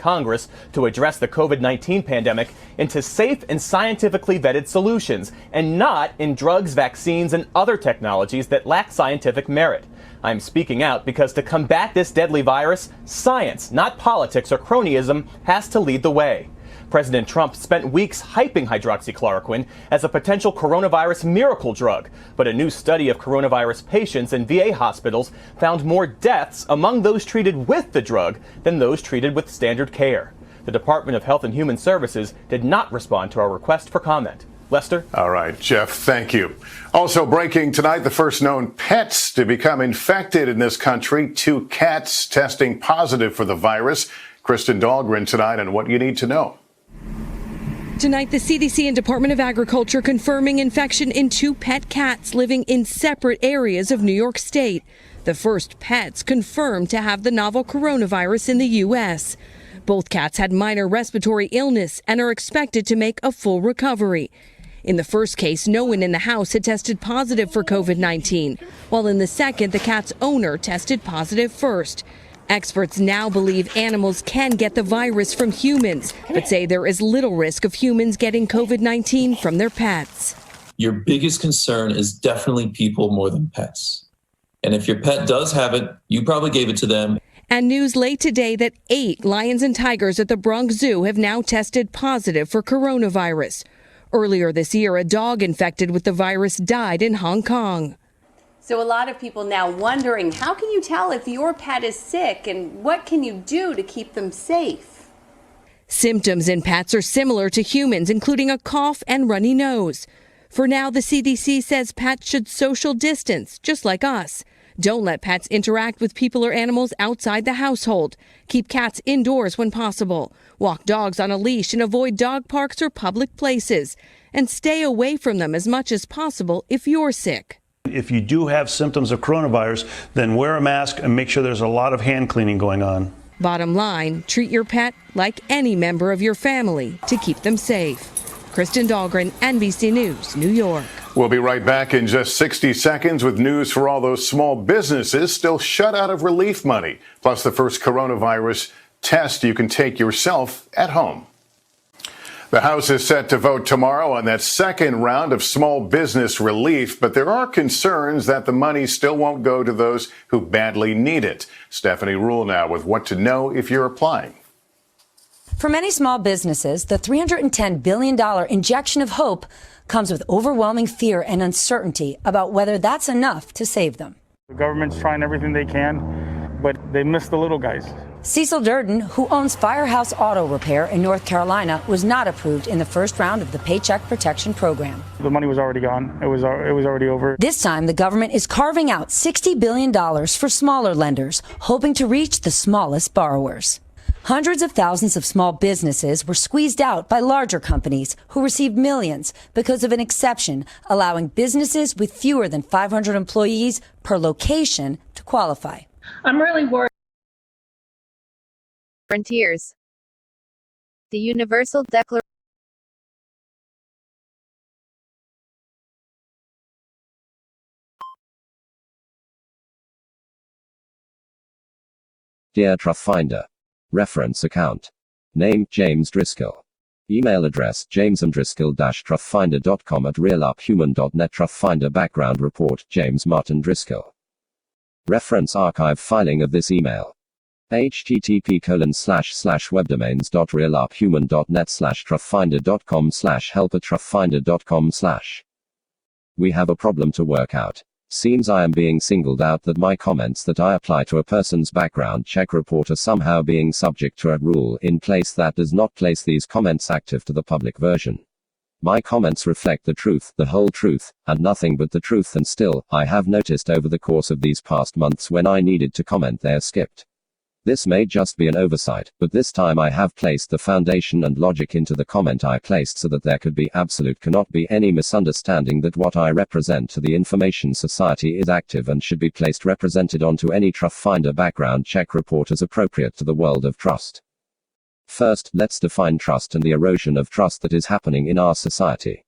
Congress to address the COVID-19 pandemic into safe and scientifically vetted solutions, and not in drugs, vaccines, and other technologies that lack scientific merit. I'm speaking out because to combat this deadly virus, science, not politics or cronyism, has to lead the way. President Trump spent weeks hyping hydroxychloroquine as a potential coronavirus miracle drug, but a new study of coronavirus patients in VA hospitals found more deaths among those treated with the drug than those treated with standard care. The Department of Health and Human Services did not respond to our request for comment. Lester? All right, Jeff, thank you. Also breaking tonight, the first known pets to become infected in this country. 2 cats testing positive for the virus. Kristen Dahlgren tonight on what you need to know. Tonight, the CDC and Department of Agriculture confirming infection in 2 pet cats living in separate areas of New York State. The first pets confirmed to have the novel coronavirus in the U.S. Both cats had minor respiratory illness and are expected to make a full recovery. In the first case, no one in the house had tested positive for COVID-19, while in the second, the cat's owner tested positive first. Experts now believe animals can get the virus from humans, but say there is little risk of humans getting COVID-19 from their pets. Your biggest concern is definitely people more than pets. And if your pet does have it, you probably gave it to them. And news late today that 8 lions and tigers at the Bronx Zoo have now tested positive for coronavirus. Earlier this year, a dog infected with the virus died in Hong Kong. So a lot of people now wondering, how can you tell if your pet is sick and what can you do to keep them safe? Symptoms in pets are similar to humans, including a cough and runny nose. For now, the CDC says pets should social distance, just like us. Don't let pets interact with people or animals outside the household. Keep cats indoors when possible. Walk dogs on a leash and avoid dog parks or public places. And stay away from them as much as possible if you're sick. If you do have symptoms of coronavirus, then wear a mask and make sure there's a lot of hand cleaning going on. Bottom line, treat your pet like any member of your family to keep them safe. Kristen Dahlgren, NBC News, New York. We'll be right back in just 60 seconds with news for all those small businesses still shut out of relief money, plus the first coronavirus test you can take yourself at home. The House is set to vote tomorrow on that second round of small business relief, but there are concerns that the money still won't go to those who badly need it. Stephanie Rule now with what to know if you're applying. For many small businesses, the $310 billion injection of hope comes with overwhelming fear and uncertainty about whether that's enough to save them. The government's trying everything they can, but they miss the little guys. Cecil Durden, who owns Firehouse Auto Repair in North Carolina, was not approved in the first round of the Paycheck Protection Program. The money was already gone. It was already over. This time, the government is carving out $60 billion for smaller lenders, hoping to reach the smallest borrowers. Hundreds of thousands of small businesses were squeezed out by larger companies who received millions because of an exception allowing businesses with fewer than 500 employees per location to qualify. I'm really worried. Frontiers. The Universal Declaration. Dear Trustfinder. Reference account. Name James Driscoll. Email address jamesmdriscoll-trustfinder.com at realuphuman.net. Trustfinder background report James Martin Driscoll. Reference archive filing of this email. http://webdomains.realuphuman.net/trustfinder.com/help@trustfinder.com/. We have a problem to work out. Seems I am being singled out, that my comments that I apply to a person's background check report are somehow being subject to a rule in place that does not place these comments active to the public version. My comments reflect the truth, the whole truth, and nothing but the truth, and still, I have noticed over the course of these past months when I needed to comment they are skipped. This may just be an oversight, but this time I have placed the foundation and logic into the comment I placed so that there cannot be any misunderstanding that what I represent to the information society is active and should be placed represented onto any Trustfinder background check report as appropriate to the world of trust. First, let's define trust and the erosion of trust that is happening in our society.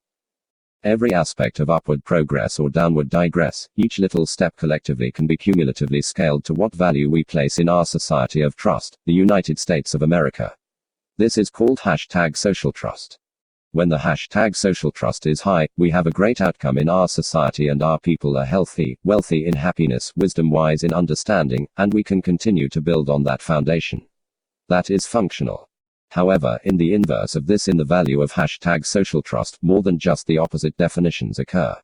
Every aspect of upward progress or downward digress, each little step collectively can be cumulatively scaled to what value we place in our society of trust, the United States of America. This is called hashtag social trust. When the hashtag social trust is high, we have a great outcome in our society and our people are healthy, wealthy in happiness, wisdom-wise in understanding, and we can continue to build on that foundation. That is functional. However, in the inverse of this, in the value of hashtag social trust, more than just the opposite definitions occur.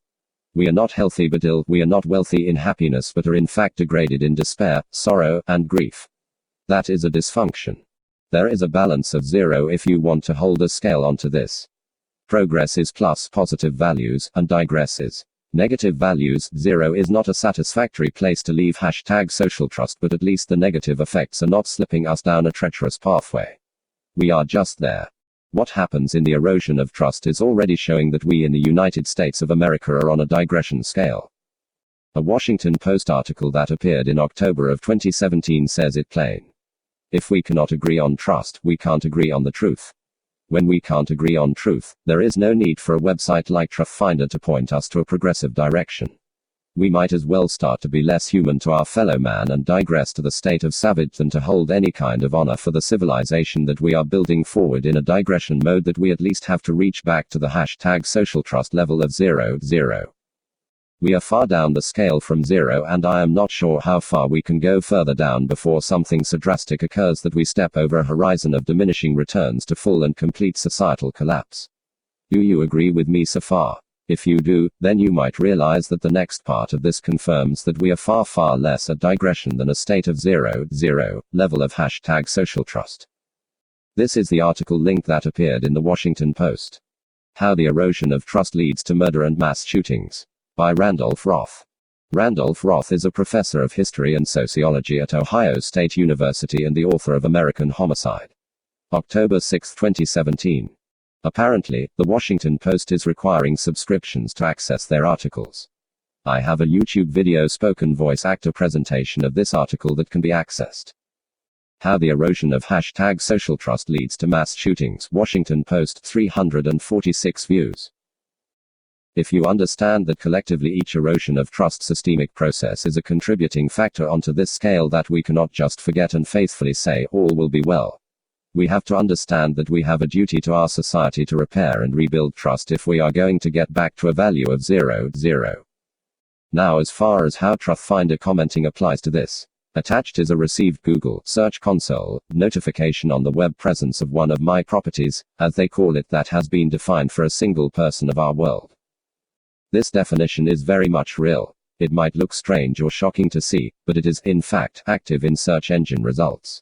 We are not healthy but ill, we are not wealthy in happiness but are in fact degraded in despair, sorrow, and grief. That is a dysfunction. There is a balance of zero if you want to hold a scale onto this. Progress is plus positive values, and digress is negative values. Zero is not a satisfactory place to leave hashtag social trust, but at least the negative effects are not slipping us down a treacherous pathway. We are just there. What happens in the erosion of trust is already showing that we in the United States of America are on a digression scale. A Washington Post article that appeared in October of 2017 says it plain. If we cannot agree on trust, we can't agree on the truth. When we can't agree on truth, there is no need for a website like TruthFinder to point us to a progressive direction. We might as well start to be less human to our fellow man and digress to the state of savage than to hold any kind of honor for the civilization that we are building forward in a digression mode that we at least have to reach back to the hashtag social trust level of 0. We are far down the scale from zero, and I am not sure how far we can go further down before something so drastic occurs that we step over a horizon of diminishing returns to full and complete societal collapse. Do you agree with me so far? If you do, then you might realize that the next part of this confirms that we are far, far less a digression than a state of 0 level of hashtag social trust. This is the article link that appeared in the Washington Post. How the erosion of trust leads to murder and mass shootings. By Randolph Roth. Randolph Roth is a professor of history and sociology at Ohio State University and the author of American Homicide. October 6, 2017. Apparently, the Washington Post is requiring subscriptions to access their articles. I have a YouTube video spoken voice actor presentation of this article that can be accessed. How the erosion of hashtag social trust leads to mass shootings. Washington Post 346 views. If you understand that collectively each erosion of trust systemic process is a contributing factor onto this scale, that we cannot just forget and faithfully say all will be well. We have to understand that we have a duty to our society to repair and rebuild trust if we are going to get back to a value of 0. Now, as far as how TruthFinder commenting applies to this, attached is a received Google Search Console notification on the web presence of one of my properties, as they call it, that has been defined for a single person of our world. This definition is very much real. It might look strange or shocking to see, but it is, in fact, active in search engine results.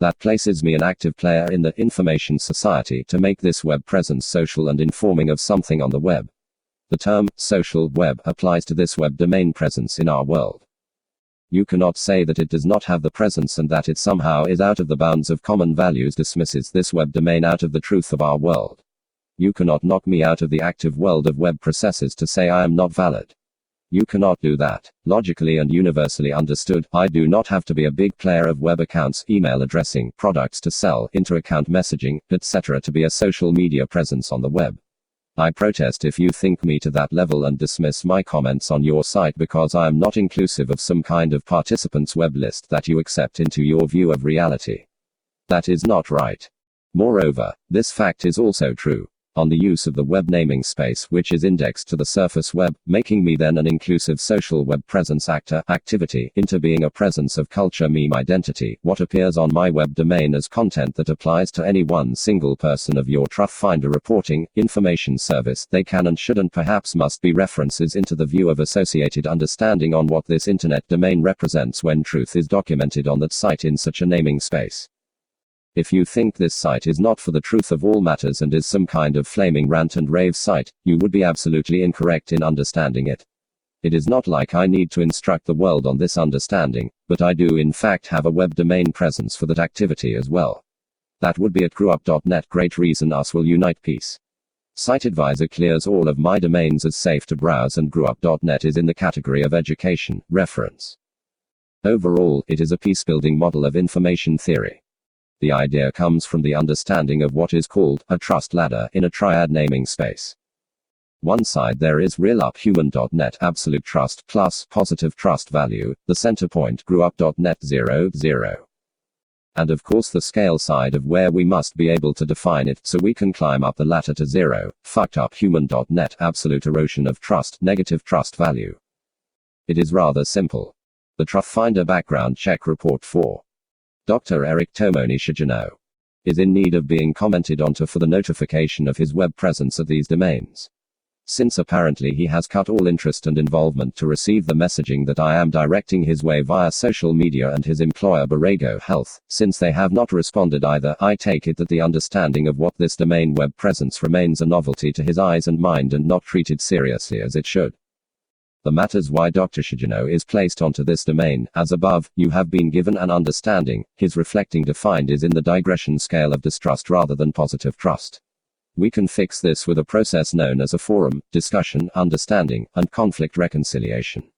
That places me an active player in the information society to make this web presence social and informing of something on the web. The term social web applies to this web domain presence in our world. You cannot say that it does not have the presence and that it somehow is out of the bounds of common values dismisses this web domain out of the truth of our world. You cannot knock me out of the active world of web processes to say I am not valid. You cannot do that. Logically and universally understood, I do not have to be a big player of web accounts, email addressing, products to sell, inter-account messaging, etc. to be a social media presence on the web. I protest if you think me to that level and dismiss my comments on your site because I am not inclusive of some kind of participants web list that you accept into your view of reality. That is not right. Moreover, this fact is also true on the use of the web naming space, which is indexed to the surface web, making me then an inclusive social web presence activity into being a presence of culture meme identity. What appears on my web domain as content that applies to any one single person of your TruthFinder reporting information service, they can and should and perhaps must be references into the view of associated understanding on what this internet domain represents when truth is documented on that site in such a naming space. If you think this site is not for the truth of all matters and is some kind of flaming rant and rave site, you would be absolutely incorrect in understanding it. It is not like I need to instruct the world on this understanding, but I do in fact have a web domain presence for that activity as well. That would be at grewup.net. Great reason us will unite. Peace. SiteAdvisor clears all of my domains as safe to browse, and grewup.net is in the category of education reference. Overall, it is a peace-building model of information theory. The idea comes from the understanding of what is called a trust ladder in a triad naming space. One side there is realuphuman.net absolute trust plus positive trust value, the center point grewup.net 0. And of course the scale side of where we must be able to define it so we can climb up the ladder to zero, fucked up human.net absolute erosion of trust, negative trust value. It is rather simple. The Trustfinder background check report for Dr. Eric Tomoni Shigino is in need of being commented onto for the notification of his web presence at these domains. Since apparently he has cut all interest and involvement to receive the messaging that I am directing his way via social media and his employer Borrego Health, since they have not responded either, I take it that the understanding of what this domain web presence remains a novelty to his eyes and mind and not treated seriously as it should. The matters why Dr. Shigino is placed onto this domain, as above, you have been given an understanding, his reflecting defined is in the digression scale of distrust rather than positive trust. We can fix this with a process known as a forum, discussion, understanding, and conflict reconciliation.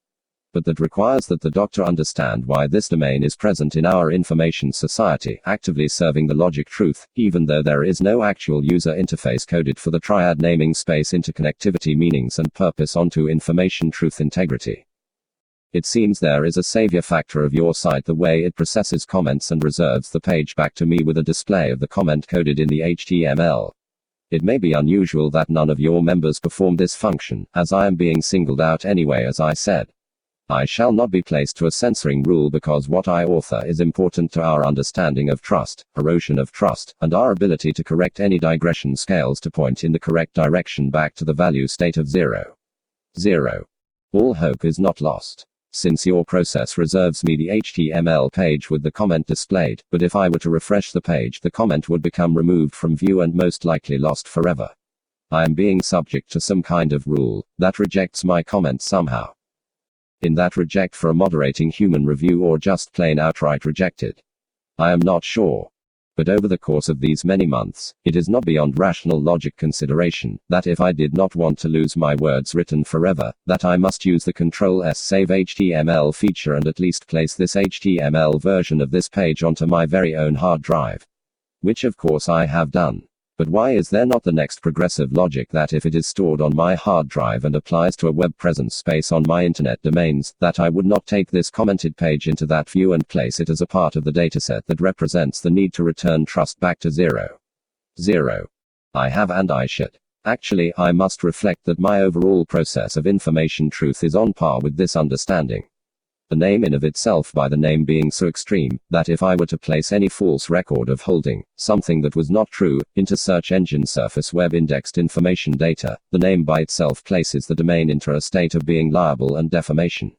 But that requires that the doctor understand why this domain is present in our information society, actively serving the logic truth, even though there is no actual user interface coded for the triad naming space interconnectivity meanings and purpose onto information truth integrity. It seems there is a savior factor of your site the way it processes comments and reserves the page back to me with a display of the comment coded in the HTML. It may be unusual that none of your members perform this function, as I am being singled out anyway as I said. I shall not be placed to a censoring rule because what I author is important to our understanding of trust, erosion of trust, and our ability to correct any digression scales to point in the correct direction back to the value state of 0. 0. All hope is not lost. Since your process reserves me the HTML page with the comment displayed, but if I were to refresh the page the comment would become removed from view and most likely lost forever. I am being subject to some kind of rule that rejects my comment somehow. In that reject for a moderating human review or just plain outright rejected? I am not sure. But over the course of these many months, it is not beyond rational logic consideration, that if I did not want to lose my words written forever, that I must use the Ctrl+S Save HTML feature and at least place this HTML version of this page onto my very own hard drive. Which of course I have done. But why is there not the next progressive logic that if it is stored on my hard drive and applies to a web presence space on my internet domains, that I would not take this commented page into that view and place it as a part of the dataset that represents the need to return trust back to 0. 0. I have and I should. Actually, I must reflect that my overall process of information truth is on par with this understanding. The name in of itself by the name being so extreme, that if I were to place any false record of holding something that was not true into search engine surface web indexed information data, the name by itself places the domain into a state of being liable and defamation.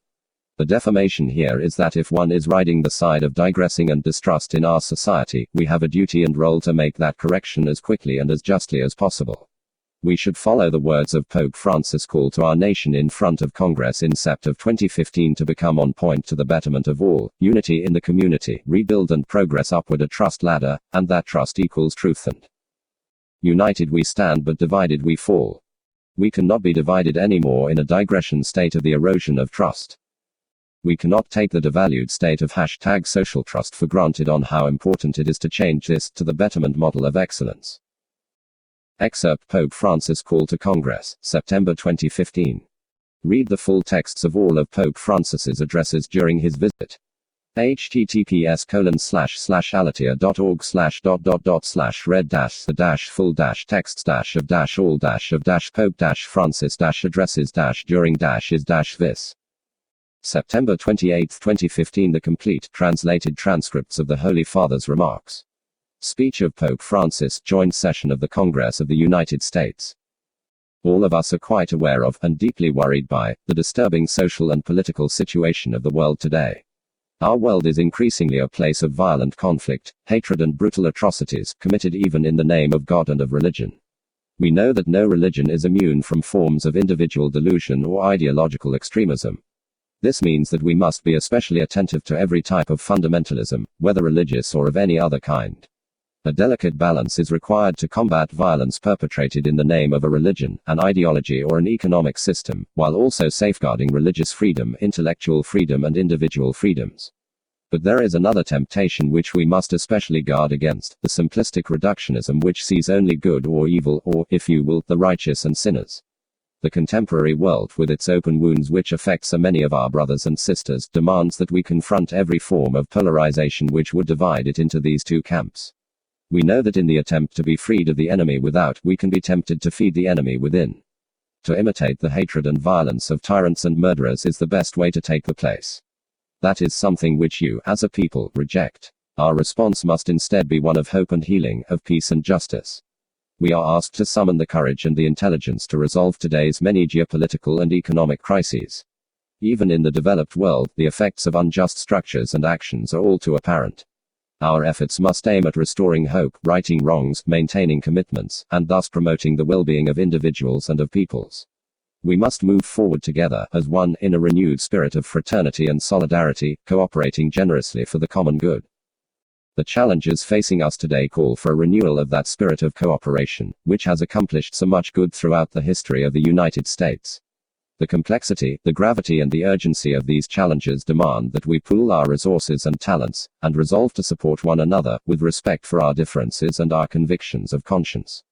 The defamation here is that if one is riding the side of digressing and distrust in our society, we have a duty and role to make that correction as quickly and as justly as possible. We should follow the words of Pope Francis' call to our nation in front of Congress in Sept of 2015 to become on point to the betterment of all, unity in the community, rebuild and progress upward a trust ladder, and that trust equals truth and united we stand but divided we fall. We cannot be divided anymore in a digression state of the erosion of trust. We cannot take the devalued state of #social trust for granted on how important it is to change this to the betterment model of excellence. Excerpt Pope Francis' Call to Congress, September 2015. Read the full texts of all of Pope Francis's addresses during his visit. https://alatia.org/red-the-full-text-of-Pope-Francis-addresses-during-is-this. September 28, 2015. The complete translated transcripts of the Holy Father's remarks. Speech of Pope Francis, Joint Session of the Congress of the United States. All of us are quite aware of, and deeply worried by, the disturbing social and political situation of the world today. Our world is increasingly a place of violent conflict, hatred and brutal atrocities, committed even in the name of God and of religion. We know that no religion is immune from forms of individual delusion or ideological extremism. This means that we must be especially attentive to every type of fundamentalism, whether religious or of any other kind. A delicate balance is required to combat violence perpetrated in the name of a religion, an ideology or an economic system, while also safeguarding religious freedom, intellectual freedom and individual freedoms. But there is another temptation which we must especially guard against, the simplistic reductionism which sees only good or evil or, if you will, the righteous and sinners. The contemporary world, with its open wounds which affect so many of our brothers and sisters, demands that we confront every form of polarization which would divide it into these two camps. We know that in the attempt to be freed of the enemy without, we can be tempted to feed the enemy within. To imitate the hatred and violence of tyrants and murderers is the best way to take the place. That is something which you, as a people, reject. Our response must instead be one of hope and healing, of peace and justice. We are asked to summon the courage and the intelligence to resolve today's many geopolitical and economic crises. Even in the developed world, the effects of unjust structures and actions are all too apparent. Our efforts must aim at restoring hope, righting wrongs, maintaining commitments, and thus promoting the well-being of individuals and of peoples. We must move forward together, as one, in a renewed spirit of fraternity and solidarity, cooperating generously for the common good. The challenges facing us today call for a renewal of that spirit of cooperation, which has accomplished so much good throughout the history of the United States. The complexity, the gravity and the urgency of these challenges demand that we pool our resources and talents, and resolve to support one another, with respect for our differences and our convictions of conscience.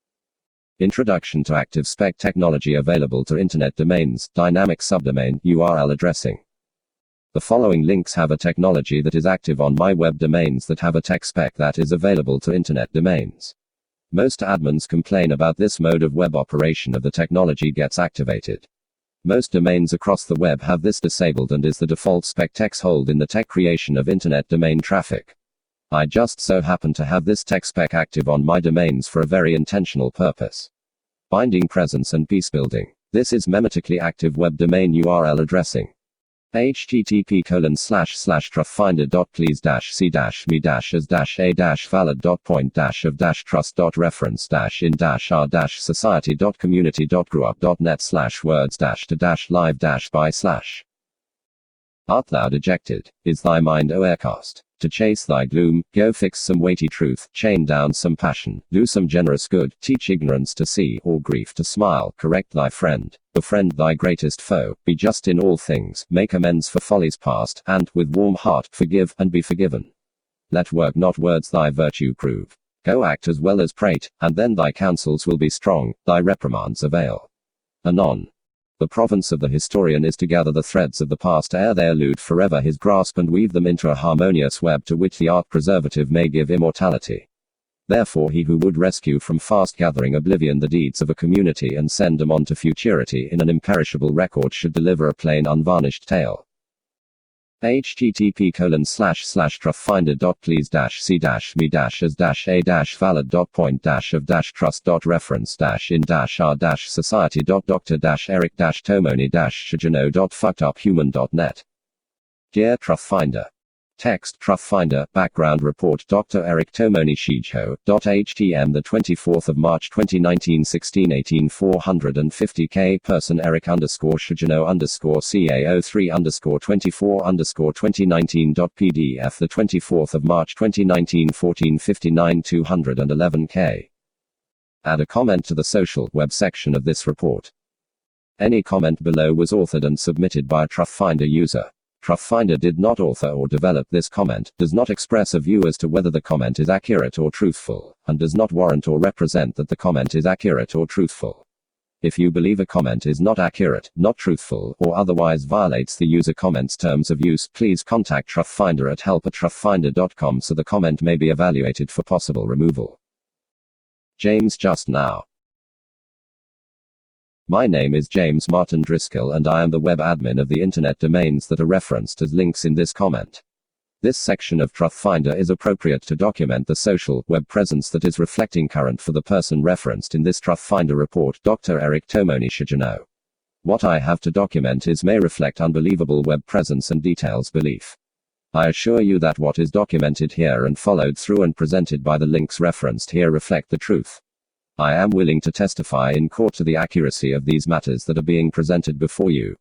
Introduction to ActiveSpec technology available to Internet domains, dynamic subdomain, URL addressing. The following links have a technology that is active on my web domains that have a tech spec that is available to Internet domains. Most admins complain about this mode of web operation of the technology gets activated. Most domains across the web have this disabled and is the default spec text hold in the tech creation of Internet domain traffic. I just so happen to have this tech spec active on my domains for a very intentional purpose. Binding presence and peace building. This is memetically active web domain URL addressing. http://trustfinder.please-c-me-as-a-of-trust.reference-in-r-society.community.grow.net/words-to-live-by/. Art thou dejected? Is thy mind o'ercast? To chase thy gloom, go fix some weighty truth, chain down some passion, do some generous good, teach ignorance to see, or grief to smile, correct thy friend, befriend thy greatest foe, be just in all things, make amends for follies past, and, with warm heart, forgive, and be forgiven. Let work not words thy virtue prove. Go act as well as prate, and then thy counsels will be strong, thy reprimands avail. Anon. The province of the historian is to gather the threads of the past ere they elude forever his grasp and weave them into a harmonious web to which the art preservative may give immortality. Therefore he who would rescue from fast gathering oblivion the deeds of a community and send them on to futurity in an imperishable record should deliver a plain unvarnished tale. http://truthfinder.please-c-me-as-a-valid.point-of-trust.reference-in-r-society.dr-eric-tomoney-shijano.fuckuphuman.net. Dear Truthfinder. Text Truthfinder background report Dr. Eric Tomoni Shijo .htm the 24th of March 2019 1618 450k person Eric _Shijano _CA03 24 2019.pdf the 24th of March 2019 1459 211k. Add a comment to the social web section of this report. Any comment below was authored and submitted by a Truthfinder user. Truthfinder did not author or develop this comment, does not express a view as to whether the comment is accurate or truthful, and does not warrant or represent that the comment is accurate or truthful. If you believe a comment is not accurate, not truthful, or otherwise violates the user comment's terms of use, please contact Truthfinder at help@truthfinder.com so the comment may be evaluated for possible removal. James Just Now. My name is James Martin Driscoll and I am the web admin of the internet domains that are referenced as links in this comment. This section of Truthfinder is appropriate to document the social web presence that is reflecting current for the person referenced in this Truthfinder report, Dr. Eric Tomoni Shijano. What I have to document may reflect unbelievable web presence and details belief. I assure you that what is documented here and followed through and presented by the links referenced here reflect the truth. I am willing to testify in court to the accuracy of these matters that are being presented before you.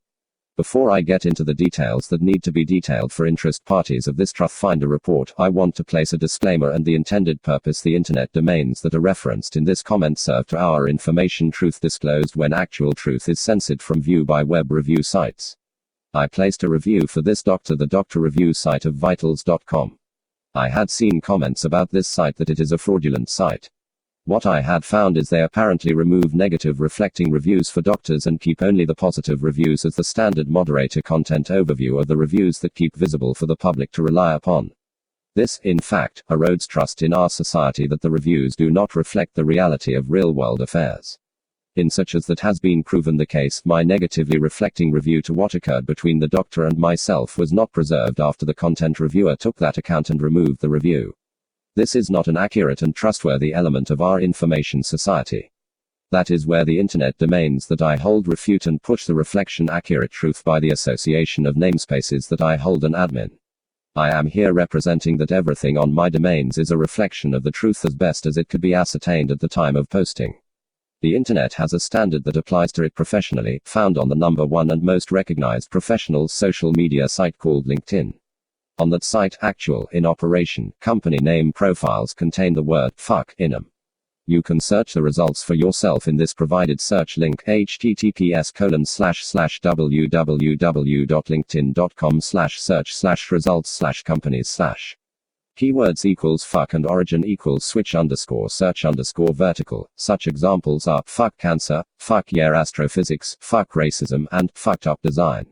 Before I get into the details that need to be detailed for interest parties of this Truthfinder report, I want to place a disclaimer and the intended purpose. The internet domains that are referenced in this comment serve to our information truth disclosed when actual truth is censored from view by web review sites. I placed a review for this the doctor review site of vitals.com. I had seen comments about this site that it is a fraudulent site. What I had found is they apparently remove negative reflecting reviews for doctors and keep only the positive reviews as the standard moderator content overview of the reviews that keep visible for the public to rely upon. This, in fact, erodes trust in our society that the reviews do not reflect the reality of real-world affairs. In such as that has been proven the case, my negatively reflecting review to what occurred between the doctor and myself was not preserved after the content reviewer took that account and removed the review. This is not an accurate and trustworthy element of our information society. That is where the internet domains that I hold refute and push the reflection accurate truth by the association of namespaces that I hold an admin. I am here representing that everything on my domains is a reflection of the truth as best as it could be ascertained at the time of posting. The internet has a standard that applies to it professionally, found on the number one and most recognized professional social media site called LinkedIn. On that site, actual, in operation, company name profiles contain the word fuck in them. You can search the results for yourself in this provided search link, https://www.linkedin.com/search/results/companies/. Keywords equals fuck and origin equals switch_search_vertical. Such examples are fuck cancer, fuck yeah astrophysics, fuck racism, and fucked up design.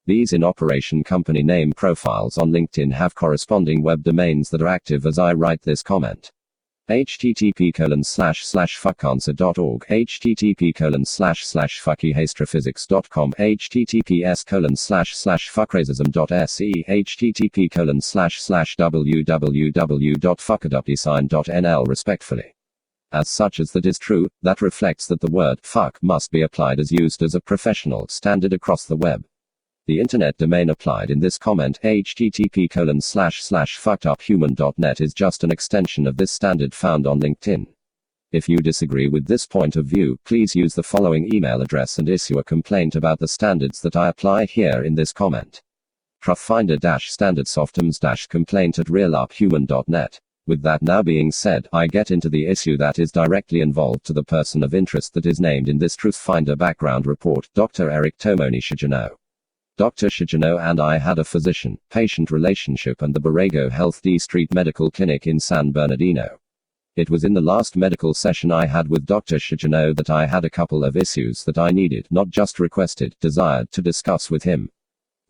These in operation company name profiles on LinkedIn have corresponding web domains that are active as I write this comment. http://fuckcancer.org, http://fuckyastrophysics.com, https://fuckracism.se, http://www.fuckadupdesign.nl respectfully. As such as that is true, that reflects that the word fuck must be applied as used as a professional standard across the web. The internet domain applied in this comment, http://fuckeduphuman.net, is just an extension of this standard found on LinkedIn. If you disagree with this point of view, please use the following email address and issue a complaint about the standards that I apply here in this comment. truthfinder-standardsoftems-complaint@realuphuman.net. With that now being said, I get into the issue that is directly involved to the person of interest that is named in this Truthfinder background report, Dr. Eric Tomoni Shijano. Dr. Shijano and I had a physician-patient relationship and the Borrego Health D Street Medical Clinic in San Bernardino. It was in the last medical session I had with Dr. Shijano that I had a couple of issues that I needed, not just requested, desired to discuss with him.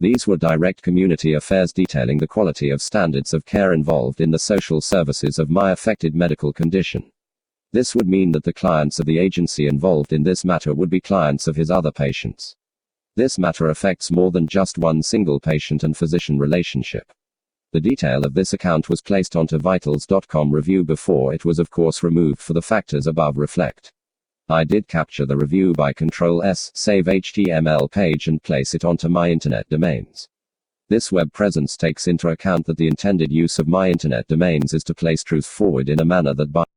These were direct community affairs detailing the quality of standards of care involved in the social services of my affected medical condition. This would mean that the clients of the agency involved in this matter would be clients of his other patients. This matter affects more than just one single patient and physician relationship. The detail of this account was placed onto Vitals.com review before it was of course removed for the factors above reflect. I did capture the review by Ctrl+S, save HTML page and place it onto my internet domains. This web presence takes into account that the intended use of my internet domains is to place truth forward in a manner that binds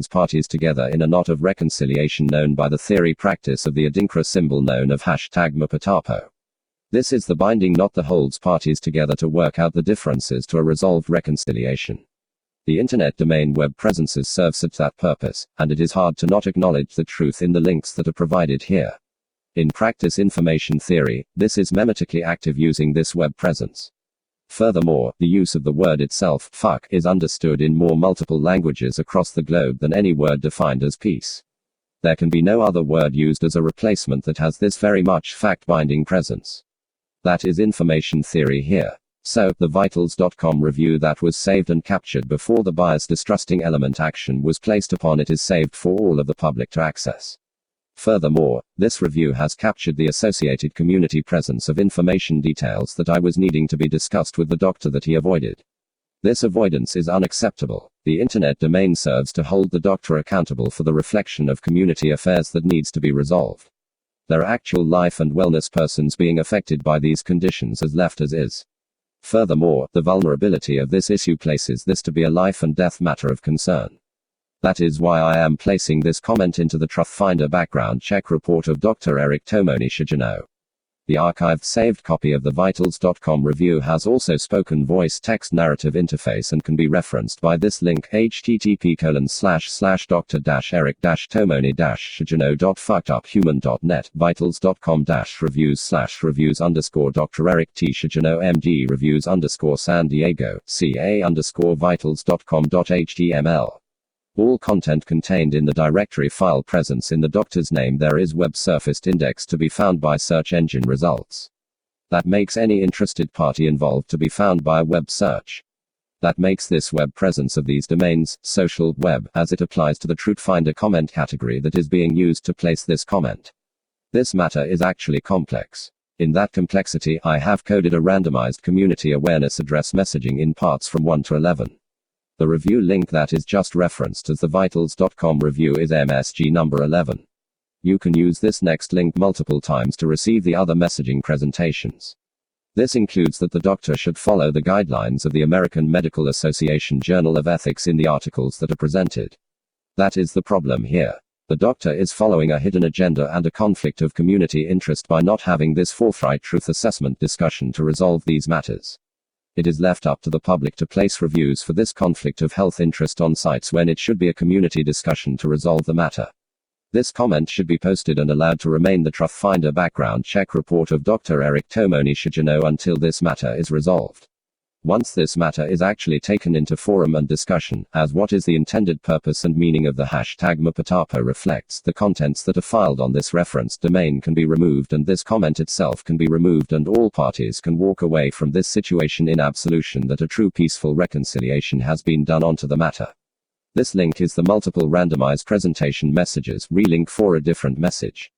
parties together in a knot of reconciliation known by the theory practice of the Adinkra symbol known of #Mapatapo. This is the binding knot that holds parties together to work out the differences to a resolved reconciliation. The internet domain web presences serve such that purpose, and it is hard to not acknowledge the truth in the links that are provided here. In practice information theory, this is memetically active using this web presence. Furthermore, the use of the word itself, fuck, is understood in more multiple languages across the globe than any word defined as peace. There can be no other word used as a replacement that has this very much fact-binding presence. That is information theory here. So, the Vitals.com review that was saved and captured before the bias-distrusting element action was placed upon it is saved for all of the public to access. Furthermore, this review has captured the associated community presence of information details that I was needing to be discussed with the doctor that he avoided. This avoidance is unacceptable. The internet domain serves to hold the doctor accountable for the reflection of community affairs that needs to be resolved. There are actual life and wellness persons being affected by these conditions as left as is. Furthermore, the vulnerability of this issue places this to be a life and death matter of concern. That is why I am placing this comment into the Truthfinder background check report of Dr. Eric Tomoni Shijano. The archived saved copy of the Vitals.com review has also spoken voice text narrative interface and can be referenced by this link http://dr-eric-tomoni-shijano.fuckeduphuman.net vitals.com-reviews/reviews_Dr. Eric T. Shijano MD reviews_San Diego ca_vitals.com.html All content contained in the directory file presence in the doctor's name there is web surfaced index to be found by search engine results. That makes any interested party involved to be found by a web search. That makes this web presence of these domains, social web, as it applies to the TruthFinder comment category that is being used to place this comment. This matter is actually complex. In that complexity, I have coded a randomized community awareness address messaging in parts from 1 to 11. The review link that is just referenced as the vitals.com review is MSG number 11. You can use this next link multiple times to receive the other messaging presentations. This includes that the doctor should follow the guidelines of the American Medical Association Journal of Ethics in the articles that are presented. That is the problem here. The doctor is following a hidden agenda and a conflict of community interest by not having this forthright truth assessment discussion to resolve these matters. It is left up to the public to place reviews for this conflict of health interest on sites when it should be a community discussion to resolve the matter. This comment should be posted and allowed to remain the TruthFinder background check report of Dr. Eric Tomoni should you know until this matter is resolved. Once this matter is actually taken into forum and discussion, as what is the intended purpose and meaning of the hashtag Mapatapo reflects, the contents that are filed on this referenced domain can be removed and this comment itself can be removed and all parties can walk away from this situation in absolution that a true peaceful reconciliation has been done onto the matter. This link is the multiple randomized presentation messages relink for a different message.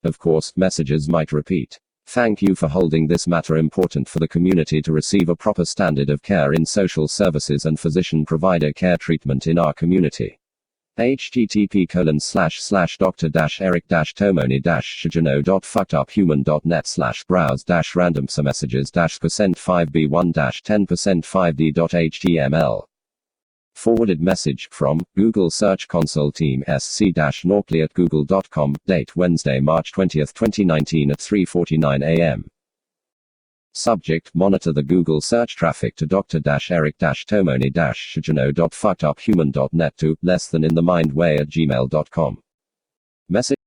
Of course, messages might repeat. Thank you for holding this matter important for the community to receive a proper standard of care in social services and physician-provider care treatment in our community. http://dr.eric-tomoni-shouldyounknow.fuckuphumans.net/browse-randomsummages-%5b1-10%5d.html Forwarded message from Google Search Console Team sc-norpley@google.com. Date Wednesday, March 20, 2019 at 3:49 a.m. Subject: monitor the Google search traffic to Dr-Eric-Tomoni-shouldyounknow.fuckeduphuman.net to less than in the mind way at gmail.com. Message